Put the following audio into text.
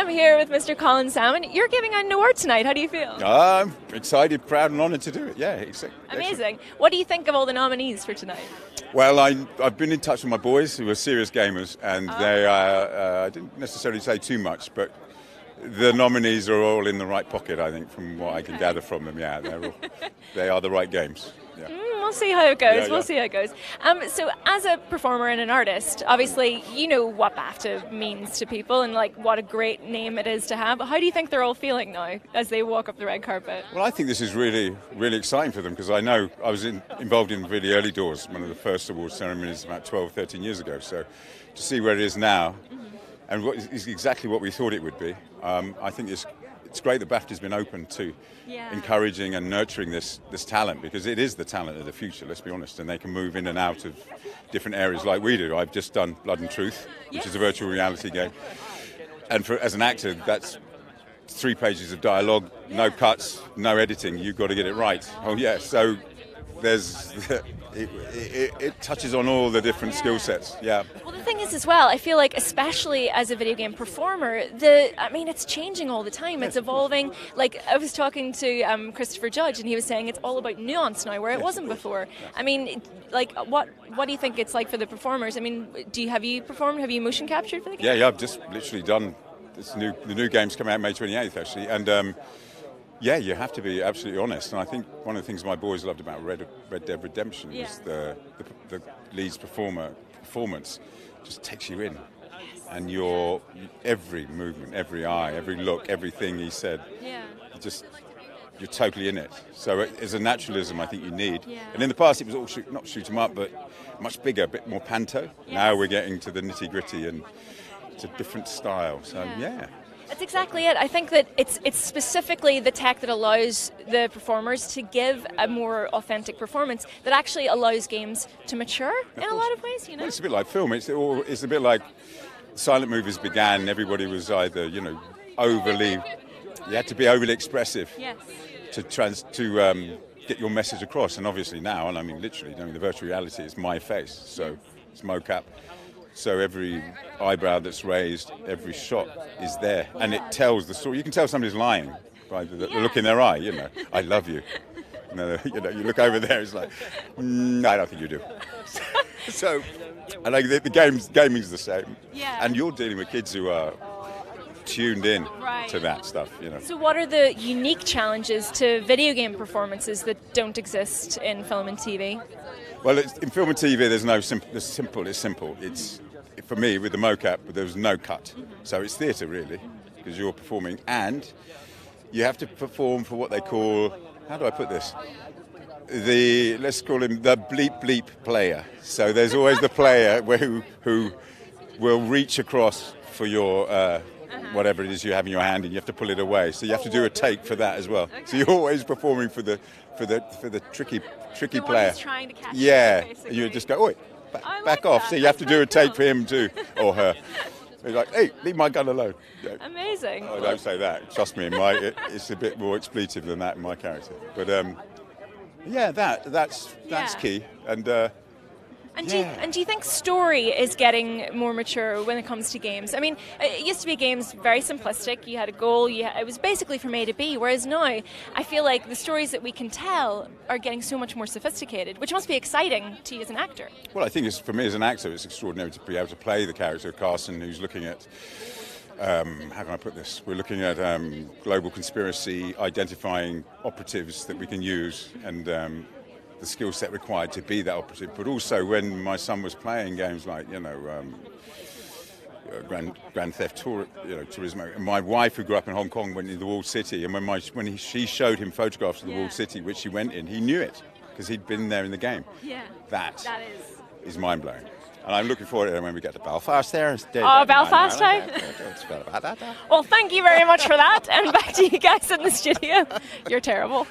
am here with Mr. Colin Salmon. You're giving an award tonight. How do you feel? I'm excited, proud and honoured to do it. Yeah, exactly. Amazing. What do you think of all the nominees for tonight? Well, I've been in touch with my boys who are serious gamers, and they I didn't necessarily say too much, but the nominees are all in the right pocket, I think, from what I can gather from them. Yeah, they are the right games. Yeah. We'll see how it goes. Yeah. We'll see how it goes. So as a performer and an artist, obviously you know what BAFTA means to people and like what a great name it is to have. How do you think they're all feeling now as they walk up the red carpet? Well, I think this is really, really exciting for them because I know I was involved in really early doors, one of the first award ceremonies about 12, 13 years ago. So to see where it is now and what is exactly what we thought it would be, I think it's great that BAFTA's been open to encouraging and nurturing this talent, because it is the talent of the future, let's be honest, and they can move in and out of different areas like we do. I've just done Blood and Truth, which is a virtual reality game, and as an actor, that's 3 pages of dialogue, no cuts, no editing. You've got to get it right. Oh yeah, so there's it touches on all the different skill sets. Yeah. Well, the thing is as well, I feel like especially as a video game performer, it's changing all the time. It's evolving. Like I was talking to Christopher Judge, and he was saying it's all about nuance now, where it wasn't before. I mean, like what do you think it's like for the performers? I mean, have you performed? Have you motion captured for the game? Yeah, I've just literally done the new game's coming out May 28th actually, and. Yeah, you have to be absolutely honest, and I think one of the things my boys loved about Red Dead Redemption was the lead's performance just takes you in, and your every movement, every eye, every look, everything he said, you're totally in it. So it's a naturalism I think you need. And in the past it was all not shoot 'em up, but much bigger, a bit more panto. Now we're getting to the nitty gritty, and it's a different style. So yeah. That's exactly it. I think that it's specifically the tech that allows the performers to give a more authentic performance that actually allows games to mature in a lot of ways. You know, well, it's a bit like film. It's a bit like silent movies began. Everybody was either overly. You had to be overly expressive to get your message across. And obviously now, and I mean literally, the virtual reality is my face, so it's mocap. So every eyebrow that's raised, every shot is there, and it tells the story. You can tell somebody's lying by the look in their eye. I love you. You look over there, it's like, I don't think you do. So, and the gaming's the same. Yeah. And you're dealing with kids who are tuned in to that stuff. So, what are the unique challenges to video game performances that don't exist in film and TV? Well, in film and TV, it's simple. It's, for me, with the mocap, there's no cut. So it's theatre, really, because you're performing. And you have to perform for what they call, how do I put this? Let's call him the bleep bleep player. So there's always the player who will reach across for your whatever it is you have in your hand, and you have to pull it away. So you have to do a take for that as well. Okay. So you're always performing for the tricky player. Trying to catch you just go, oi, back off. So you have to do a take for him too, or her. You're like, hey, leave my gun alone. Amazing. Oh, don't say that. Trust me, it's a bit more expletive than that in my character. But that's key. And do you think story is getting more mature when it comes to games? I mean, it used to be games very simplistic. You had a goal. It was basically from A to B. Whereas now, I feel like the stories that we can tell are getting so much more sophisticated, which must be exciting to you as an actor. Well, I think for me as an actor, it's extraordinary to be able to play the character of Carson, who's looking at, how can I put this? We're looking at global conspiracy, identifying operatives that we can use, and the skill set required to be that operative. But also when my son was playing games like, Grand Theft Turismo, and my wife, who grew up in Hong Kong, went into the walled city, and she showed him photographs of the walled city, which he went in, he knew it, because he'd been there in the game. Yeah, that is mind-blowing. And I'm looking forward to it when we get to Belfast there. Belfast time? Well, thank you very much for that. And back to you guys in the studio. You're terrible.